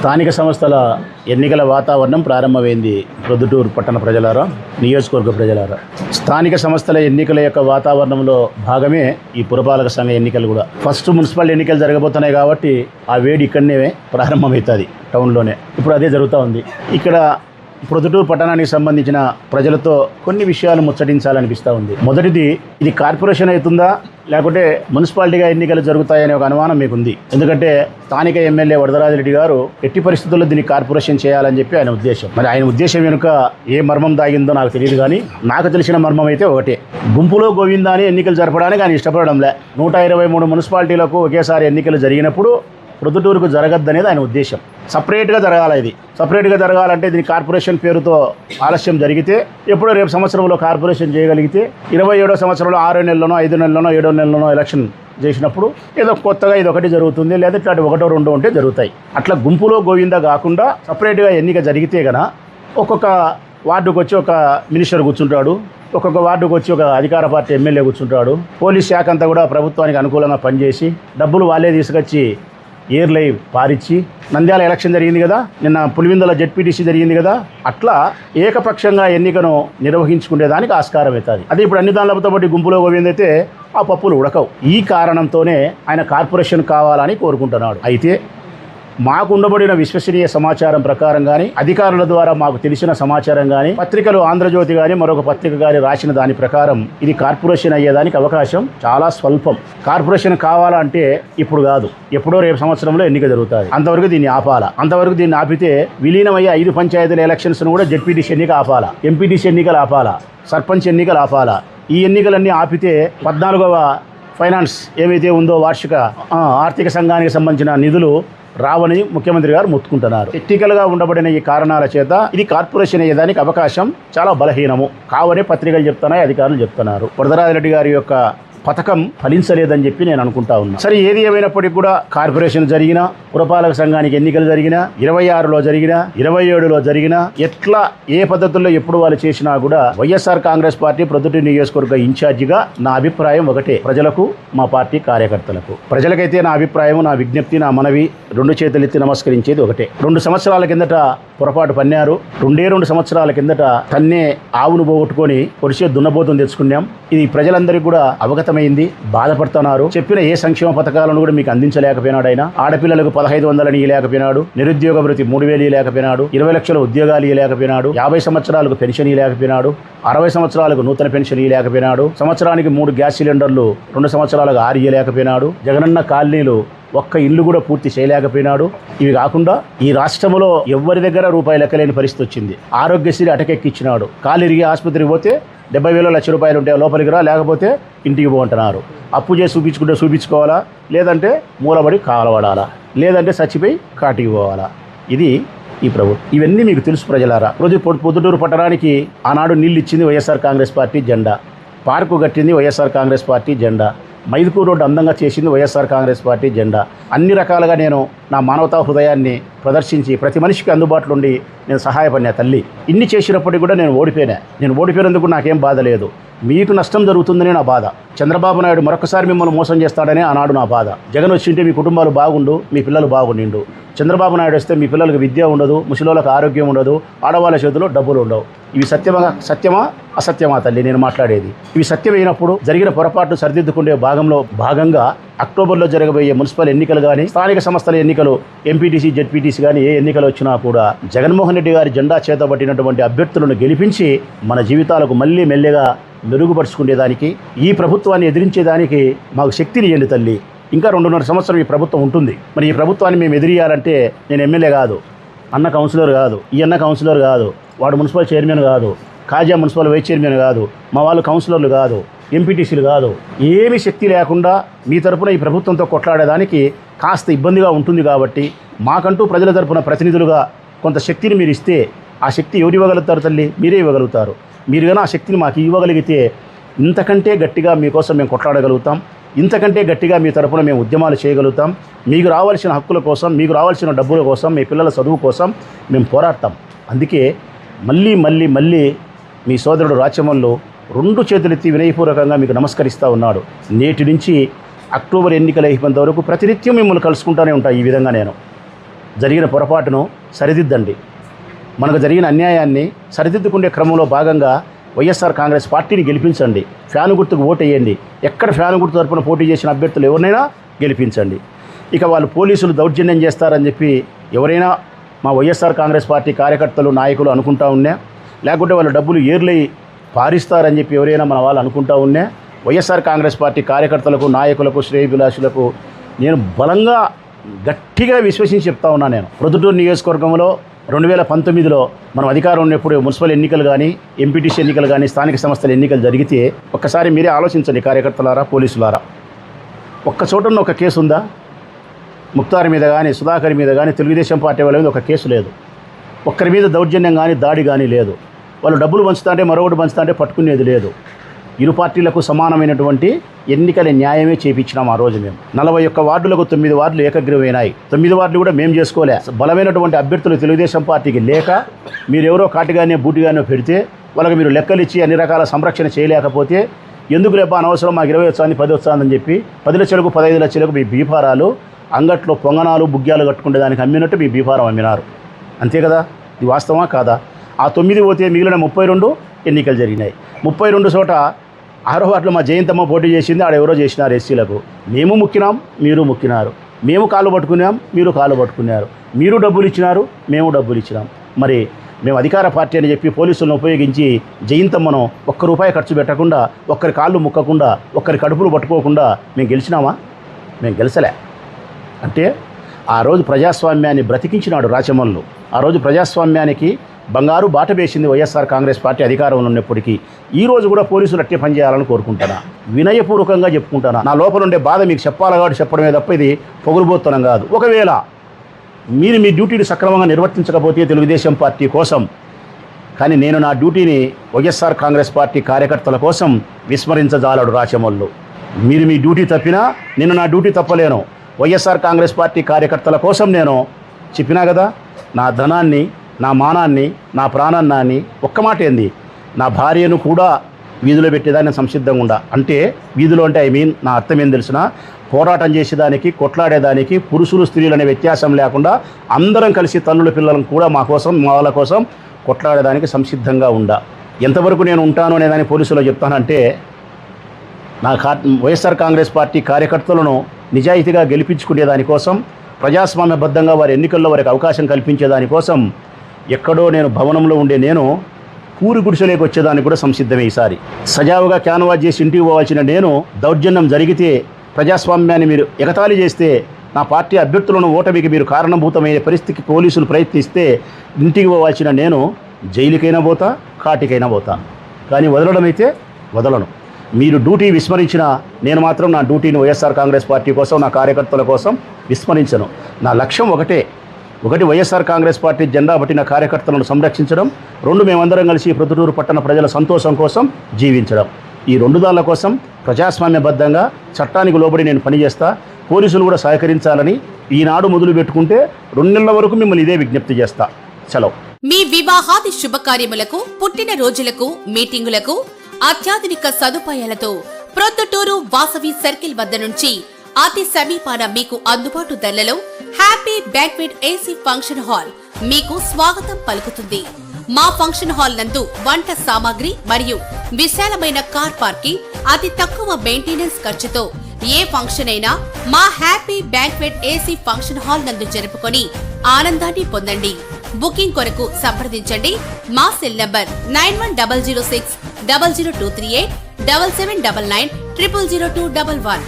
స్థానిక సంస్థల ఎన్నికల వాతావరణం ప్రారంభమైంది. ప్రొద్దుటూరు పట్టణ ప్రజలారా, నియోజకవర్గ ప్రజలారా, స్థానిక సంస్థల ఎన్నికల యొక్క వాతావరణంలో భాగమే ఈ పురపాలక సంఘ ఎన్నికలు కూడా. ఫస్ట్ మున్సిపల్ ఎన్నికలు జరగబోతున్నాయి కాబట్టి ఆ వేడి ఇక్కడనే ప్రారంభమవుతుంది, టౌన్లోనే. ఇప్పుడు అదే జరుగుతూ ఉంది. ఇక్కడ ప్రొద్దుటూరు పట్టణానికి సంబంధించిన ప్రజలతో కొన్ని విషయాలు ముచ్చటించాలనిపిస్తూ ఉంది. మొదటిది, ఇది కార్పొరేషన్ అవుతుందా లేకుంటే మున్సిపాలిటీగా ఎన్నికలు జరుగుతాయనే ఒక అనుమానం మీకుంది. ఎందుకంటే స్థానిక ఎమ్మెల్యే వరదరాజిరెడ్డి గారు ఎట్టి పరిస్థితుల్లో దీన్ని కార్పొరేషన్ చేయాలని చెప్పి ఆయన ఉద్దేశం. మరి ఆయన ఉద్దేశం వెనుక ఏ మర్మం దాగిందో నాకు తెలియదు, కానీ నాకు తెలిసిన మర్మం అయితే ఒకటే: గుంపులో గోవిందా అని ఎన్నికలు జరపడానికి ఆయన ఇష్టపడడంలే. 123 మున్సిపాలిటీలకు ఒకేసారి ఎన్నికలు జరిగినప్పుడు ప్రొద్దుటూరుకు జరగద్దనేది ఆయన ఉద్దేశం. సపరేట్గా జరగాలి. ఇది సపరేట్గా జరగాలంటే దీని కార్పొరేషన్ పేరుతో ఆలస్యం జరిగితే, ఎప్పుడో రేపు సంవత్సరంలో కార్పొరేషన్ చేయగలిగితే 27వ సంవత్సరంలో 6 నెలలోనో 5 నెలలోనో 7 నెలలోనో ఎలక్షన్ చేసినప్పుడు ఏదో కొత్తగా ఇది ఒకటి జరుగుతుంది, లేదా ఇట్లాంటి 1, 2 ఉంటే జరుగుతాయి. అట్లా గుంపులో గోవిందా కాకుండా సపరేట్గా ఎన్నిక జరిగితే గన ఒక్కొక్క వార్డుకు వచ్చి ఒక మినిస్టర్ కూర్చుంటాడు, ఒక్కొక్క వార్డుకు వచ్చి ఒక అధికార పార్టీ ఎమ్మెల్యే కూర్చుంటాడు. పోలీస్ శాఖ అంతా కూడా ప్రభుత్వానికి అనుకూలంగా పనిచేసి డబ్బులు వాళ్ళే తీసుకొచ్చి ఎయిర్లై పారిచ్చి, నంద్యాల ఎలక్షన్ జరిగింది కదా, నిన్న పులివెందుల జెడ్పీటీసీ జరిగింది కదా, అట్లా ఏకపక్షంగా ఎన్నికను నిర్వహించుకునేదానికి ఆస్కారం అవుతుంది. అదే ఇప్పుడు అన్ని దానిలతో పాటు గుంపులో గోవిందైతే ఆ పప్పులు ఉడకవు. ఈ కారణంతోనే ఆయన కార్పొరేషన్ కావాలని కోరుకుంటున్నాడు. అయితే మాకు ఉండబడిన విశ్వసనీయ సమాచారం ప్రకారం కానీ, అధికారుల ద్వారా మాకు తెలిసిన సమాచారం కానీ, పత్రికలు ఆంధ్రజ్యోతి కానీ మరొక పత్రిక కానీ రాసిన దాని ప్రకారం ఇది కార్పొరేషన్ అయ్యేదానికి అవకాశం చాలా స్వల్పం. కార్పొరేషన్ కావాలంటే ఇప్పుడు కాదు, ఎప్పుడో రేపు సంవత్సరంలో ఎన్నిక జరుగుతుంది. అంతవరకు దీన్ని ఆపాలా. అంతవరకు దీన్ని ఆపితే విలీనమయ్యే 5 పంచాయతీల ఎలక్షన్స్ను కూడా జెడ్పీటీసీ ఎన్నిక ఆపాలా, ఎంపీటీసీ ఎన్నికలు ఆపాలా, సర్పంచ్ ఎన్నికలు ఆపాలా. ఈ ఎన్నికలన్నీ ఆపితే 14వ ఫైనాన్స్ ఏమైతే ఉందో వార్షిక ఆర్థిక సంఘానికి సంబంధించిన నిధులు రావని ముఖ్యమంత్రి గారు మొత్తుకుంటున్నారు. టెక్నికల్గా ఉండబడిన ఈ కారణాల చేత ఇది కార్పొరేషన్ అయ్యేదానికి అవకాశం చాలా బలహీనము కావని పత్రికలు చెప్తున్నాయి, అధికారులు చెప్తున్నారు. వరదరాజిరెడ్డి గారి యొక్క పథకం ఫలించలేదని చెప్పి నేను అనుకుంటా ఉన్నా. సరే, ఏది ఏమైనప్పటికీ కూడా కార్పొరేషన్ జరిగినా, పురపాలక సంఘానికి ఎన్నికలు జరిగినా, 26లో జరిగినా, 27లో జరిగినా, ఎట్లా ఏ పద్ధతుల్లో ఎప్పుడు వాళ్ళు చేసినా కూడా వైఎస్ఆర్ కాంగ్రెస్ పార్టీ ప్రొద్దుటూరు నియోజకవర్గ ఇన్ఛార్జిగా నా అభిప్రాయం ఒకటే: ప్రజలకు, మా పార్టీ కార్యకర్తలకు. ప్రజలకైతే నా అభిప్రాయం, నా విజ్ఞప్తి, నా మనవి 2 చేతులెత్తి నమస్కరించేది ఒకటే. 2 సంవత్సరాల కిందట పొరపాటు పన్నారు. 2 సంవత్సరాల కిందట తన్నే ఆవును పోగొట్టుకొని పొడిచే దున్నబోతుని తెచ్చుకున్నాం. ఇది ప్రజలందరికీ కూడా అవగతమైంది, బాధపడుతున్నారు. చెప్పిన ఏ సంక్షేమ పథకాలను కూడా మీకు అందించలేకపోయినాడు ఆయన. ఆడపిల్లలకు 1500 ఇవ్వలేకపోయినాడు, నిరుద్యోగ భృతి 3000 ఇవ్వలేకపోయినాడు, 20 లక్షల ఉద్యోగాలు ఇవ్వలేకపోయినాడు, 50 సంవత్సరాలకు పెన్షన్ ఇవ్వలేకపోయినాడు, 60 సంవత్సరాలకు నూతన పెన్షన్ ఇవ్వలేకపోయినాడు, సంవత్సరానికి 3 గ్యాస్ సిలిండర్లు 2 సంవత్సరాలకు 6 ఇవ్వలేకపోయినాడు, జగనన్న కాలనీలు ఒక్క ఇల్లు కూడా పూర్తి చేయలేకపోయినాడు. ఇవి కాకుండా ఈ రాష్ట్రంలో ఎవరి దగ్గర రూపాయి లెక్కలేని పరిస్థితి వచ్చింది. ఆరోగ్యశ్రీ అటకెక్కిచ్చినాడు. కాలిరిగి ఆసుపత్రికి పోతే 70,000 లక్ష రూపాయలు ఉంటే లోపలికి రా, లేకపోతే ఇంటికి పోంటున్నారు. అప్పు చేసి చూపించుకుంటే చూపించుకోవాలా, లేదంటే మూలబడి కాలవడాలా, లేదంటే చచ్చిపోయి కాటికి పోవాలా. ఇది ఈ ప్రభుత్వం. ఇవన్నీ మీకు తెలుసు ప్రజలారా. పొద్దుటూరు పట్టణానికి ఆనాడు నీళ్ళు ఇచ్చింది వైఎస్ఆర్ కాంగ్రెస్ పార్టీ జెండా, పార్కు కట్టింది వైఎస్ఆర్ కాంగ్రెస్ పార్టీ జెండా, మైదుకూరు రోడ్డు అందంగా చేసింది వైఎస్ఆర్ కాంగ్రెస్ పార్టీ జెండా. అన్ని రకాలుగా నేను నా మానవతా హృదయాన్ని ప్రదర్శించి ప్రతి మనిషికి అందుబాటులో ఉండి నేను సహాయపడినా తల్లి. ఇన్ని చేసినప్పటికీ కూడా నేను ఓడిపోయినా. నేను ఓడిపోయినందుకు నాకేం బాధ లేదు, మీకు నష్టం జరుగుతుందనే నా బాధ. చంద్రబాబు నాయుడు మరొకసారి మిమ్మల్ని మోసం చేస్తాడనే ఆనాడు నా బాధ. జగన్ వచ్చింటే మీ కుటుంబాలు బాగుండు, మీ పిల్లలు బాగుండిండు. చంద్రబాబు నాయుడు వస్తే మీ పిల్లలకు విద్య ఉండదు, ముసలోళ్ళకు ఆరోగ్యం ఉండదు, ఆడవాళ్ళ చేతిలో డబ్బులు ఉండవు. ఇవి సత్యమా అసత్యమా తల్లి నేను మాట్లాడేది? ఇవి సత్యమైనప్పుడు జరిగిన పొరపాటు సరిదిద్దుకునే భాగంగా అక్టోబర్లో జరగబోయే మున్సిపల్ ఎన్నికలు కానీ, స్థానిక సంస్థల ఎన్నికలు, ఎంపీటీసీ జెడ్పీటీసీ కానీ ఏ ఎన్నికలు వచ్చినా కూడా జగన్మోహన్ రెడ్డి గారి జెండా చేతబట్టినటువంటి అభ్యర్థులను గెలిపించి మన జీవితాలకు మళ్ళీ మెల్లగా మెరుగుపరుచుకునేదానికి, ఈ ప్రభుత్వాన్ని ఎదిరించేదానికి మాకు శక్తిని ఇవ్వండి తల్లి. ఇంకా 2.5 సంవత్సరం ఈ ప్రభుత్వం ఉంటుంది. మరి ఈ ప్రభుత్వాన్ని మేము ఎదిరియాలంటే నేను ఎమ్మెల్యే కాదు, అన్న కౌన్సిలర్ కాదు, ఈ అన్న కౌన్సిలర్ కాదు, వాడు మున్సిపల్ చైర్మన్ కాదు, కాజా మున్సిపల్ వైస్ చైర్మన్ కాదు, మా వాళ్ళు కౌన్సిలర్లు కాదు, ఎంపీటీసీలు కాదు. ఏమీ శక్తి లేకుండా మీ తరపున ఈ ప్రభుత్వంతో కొట్లాడేదానికి కాస్త ఇబ్బందిగా ఉంటుంది. కాబట్టి మాకంటూ ప్రజల తరపున ప్రతినిధులుగా కొంత శక్తిని మీరు ఇస్తే, ఆ శక్తి ఎవరు ఇవ్వగలుగుతారు తల్లి? మీరే ఇవ్వగలుగుతారు. మీరు కానీ ఆ శక్తిని మాకు ఇవ్వగలిగితే ఇంతకంటే గట్టిగా మీకోసం మేము కొట్లాడగలుగుతాం, ఇంతకంటే గట్టిగా మీ తరపున మేము ఉద్యమాలు చేయగలుగుతాం. మీకు రావాల్సిన హక్కుల కోసం, మీకు రావాల్సిన డబ్బుల కోసం, మీ పిల్లల చదువు కోసం మేము పోరాడతాం. అందుకే మళ్ళీ మీ సోదరుడు రాచమల్లు 2 చేతులెత్తి వినయపూర్వకంగా మీకు నమస్కరిస్తూ ఉన్నాడు. నేటి నుంచి అక్టోబర్ ఎన్నికలు అయిపోయేంత వరకు ప్రతినిత్యం మిమ్మల్ని కలుసుకుంటూనే ఉంటాను. ఈ విధంగా నేను జరిగిన పొరపాటును సరిదిద్దండి. మనకు జరిగిన అన్యాయాన్ని సరిదిద్దుకునే క్రమంలో భాగంగా వైఎస్ఆర్ కాంగ్రెస్ పార్టీని గెలిపించండి. ఫ్యాను గుర్తుకు ఓటు వేయండి. ఎక్కడ ఫ్యాను గుర్తు తరపున పోటీ చేసిన అభ్యర్థులు ఎవరినైనా గెలిపించండి. ఇక వాళ్ళు పోలీసులు దౌర్జన్యం చేస్తారని చెప్పి ఎవరైనా మా వైఎస్ఆర్ కాంగ్రెస్ పార్టీ కార్యకర్తలు నాయకులు అనుకుంటా ఉన్నా, లేకుంటే వాళ్ళు డబ్బులు ఏర్లై పారిస్తారని చెప్పి ఎవరైనా మన వాళ్ళు అనుకుంటా ఉన్నా, వైఎస్ఆర్ కాంగ్రెస్ పార్టీ కార్యకర్తలకు, నాయకులకు, శ్రేయోభిలాషులకు నేను బలంగా గట్టిగా విశ్వసించి చెప్తా ఉన్నా. నేను ప్రొద్దుటూరు నియోజకవర్గంలో 2019లో మనం అధికారం ఉన్నప్పుడు మున్సిపల్ ఎన్నికలు కానీ, ఎంపీటీసీ ఎన్నికలు కానీ, స్థానిక సంస్థల ఎన్నికలు జరిగితే ఒక్కసారి మీరే ఆలోచించండి కార్యకర్తలారా, పోలీసులారా. ఒక్క చోటన్న ఒక కేసు ఉందా? ముక్తార్ మీద కానీ, సుధాకర్ మీద కానీ, తెలుగుదేశం పార్టీ వాళ్ళ మీద ఒక కేసు లేదు. ఒక్కరి మీద దౌర్జన్యం కానీ, దాడి కానీ లేదు. వాళ్ళు డబ్బులు పంచుతా అంటే, మరొకటి పంచుతా అంటే పట్టుకునేది లేదు. ఇరు పార్టీలకు సమానమైనటువంటి ఎన్నికల న్యాయమే చేపించినాం ఆ రోజు మేము. 41 వార్డులకు 9 వార్డులు ఏకగ్రీవమైనాయి. 9 వార్డులు కూడా మేము చేసుకోలే. బలమైనటువంటి అభ్యర్థులు తెలుగుదేశం పార్టీకి లేక మీరెవరో కాటిగానే బూటిగానే పెడితే వాళ్ళకి మీరు లెక్కలు ఇచ్చి అన్ని రకాల సంరక్షణ చేయలేకపోతే ఎందుకు రేపా అనవసరం మాకు 20 వచ్చింది 10 వచ్చిందని చెప్పి 10 లక్షలకు 15 లక్షలకు మీ బీఫారాలు అంగట్లో పొంగనాలు బుగ్గ్యాలు కట్టుకునే దానికి అమ్మినట్టు మీ బీఫారం అమ్మినారు. అంతే కదా? ఇది వాస్తవమా కాదా? ఆ 9 పోతే మిగిలిన 32 ఎన్నికలు జరిగినాయి. 32 చోట 6వ వార్డులో మా జయంతమ్మ పోటీ చేసింది. ఆడ ఎవరో చేసినారు ఎస్సీలకు. మేము ముక్కినాం, మీరు ముక్కినారు. మేము కాళ్ళు పట్టుకున్నాం, మీరు కాళ్ళు పట్టుకున్నారు. మీరు డబ్బులు ఇచ్చినారు, మేము డబ్బులు ఇచ్చినాం. మరి మేము అధికార పార్టీ అని చెప్పి పోలీసులను ఉపయోగించి జయంతమ్మను ₹1 ఖర్చు పెట్టకుండా, ఒక్కరి కాళ్ళు ముక్కకుండా, ఒక్కరి కడుపులు పట్టుకోకుండా మేము గెలిచినామా? మేము గెలిచలే. అంటే ఆ రోజు ప్రజాస్వామ్యాన్ని బ్రతికించినాడు రాచమల్లు. ఆ రోజు ప్రజాస్వామ్యానికి బంగారు బాట వేసింది వైఎస్ఆర్ కాంగ్రెస్ పార్టీ అధికారంలో ఉన్నప్పటికీ. ఈ రోజు కూడా పోలీసులు అట్టే పనిచేయాలని కోరుకుంటున్నా, వినయపూర్వకంగా చెప్పుకుంటున్నా. నా లోపల ఉండే బాధ మీకు చెప్పాలి కాబట్టి చెప్పడమే తప్ప ఇది పొగురుబోత్తనం కాదు. ఒకవేళ మీరు మీ డ్యూటీని సక్రమంగా నిర్వర్తించకపోతే తెలుగుదేశం పార్టీ కోసం, కానీ నేను నా డ్యూటీని వైఎస్ఆర్ కాంగ్రెస్ పార్టీ కార్యకర్తల కోసం విస్మరించజాలడు రాచమల్లు. మీరు మీ డ్యూటీ తప్పినా నేను నా డ్యూటీ తప్పలేను. వైఎస్ఆర్ కాంగ్రెస్ పార్టీ కార్యకర్తల కోసం నేను చెప్పినా కదా, నా ధనాన్ని, నా మానాన్ని, నా ప్రాణాన్ని, ఒక్క మాట ఏంది, నా భార్యను కూడా వీధిలో పెట్టేదాన్ని సంసిద్ధంగా ఉండా. అంటే వీధిలో అంటే నా అర్థం ఏం తెలిసిన, పోరాటం చేసేదానికి, కొట్లాడేదానికి పురుషులు స్త్రీలు అనే వ్యత్యాసం లేకుండా అందరం కలిసి తల్లుల పిల్లలను కూడా మా కోసం, మా వాళ్ళ కోసం కొట్లాడేదానికి సంసిద్ధంగా ఉండా. ఎంతవరకు నేను ఉంటాను అనేదాన్ని పోలీసులో చెప్తానంటే, నా వైఎస్ఆర్ కాంగ్రెస్ పార్టీ కార్యకర్తలను నిజాయితీగా గెలిపించుకునే దానికోసం, ప్రజాస్వామ్యబద్ధంగా వారి ఎన్నికల్లో వారికి అవకాశం కల్పించేదానికోసం ఎక్కడో నేను భవనంలో ఉండే నేను పూరి గుడిసెలోకి వచ్చేదానికి కూడా సంసిద్ధమే. ఈసారి సజావుగా క్యాన్వాస్ చేసి ఇంటికి పోవాల్సిన నేను, దౌర్జన్యం జరిగితే, ప్రజాస్వామ్యాన్ని మీరు ఎగతాళి చేస్తే, నా పార్టీ అభ్యర్థులను ఓటమికి మీరు కారణభూతమయ్యే పరిస్థితికి పోలీసులు ప్రయత్నిస్తే ఇంటికి పోవాల్సిన నేను జైలుకైనా పోతా, కాటికైనా పోతా. కానీ వదలడం అయితే వదలను. మీరు డ్యూటీ విస్మరించినా నేను మాత్రం నా డ్యూటీని వైఎస్ఆర్ కాంగ్రెస్ పార్టీ కోసం, నా కార్యకర్తల కోసం విస్మరించను. నా లక్ష్యం ఒకటి వైఎస్ఆర్ కాంగ్రెస్ పార్టీ జెండా పట్టిన కార్యకర్తలను సంరక్షించడం, 2 మేమందరం కలిసి ప్రొద్దుటూరు పట్టణ ప్రజల సంతోషం కోసం జీవించడం. ఈ 2 దాళ్ళ కోసం ప్రజాస్వామ్యబద్ధంగా చట్టానికి లోబడి నేను పనిచేస్తా. పోలీసులు కూడా సహకరించాలని ఈనాడు మొదలు పెట్టుకుంటే 2 నెలల వరకు మిమ్మల్ని ఇదే విజ్ఞప్తి చేస్తా. సెలవు. మీ వివాహాది శుభకార్యములకు, పుట్టిన రోజులకు, మీటింగులకు అత్యాధునిక సదుపాయాలతో ప్రొద్దుటూరు వాసవి సర్కిల్ వద్ద నుంచి అతి సమీపాన మీకు అందుబాటు ధరలలో happy banquet AC function hall మీకు స్వాగతం పలుకుతుంది. మా ఫంక్షన్ హాల్ నందు వంట సామాగ్రి మరియు విశాలమైన కార్ పార్కింగ్, అతి తక్కువ మెయింటెనెన్స్ ఖర్చుతో ఏ ఫంక్షన్ అయినా మా happy banquet AC function hall నందు జరుపుకొని ఆనందాన్ని పొందండి. బుకింగ్ కొరకు సంప్రదించండి. మా సెల్ నంబర్ 9100600238 7799 000211.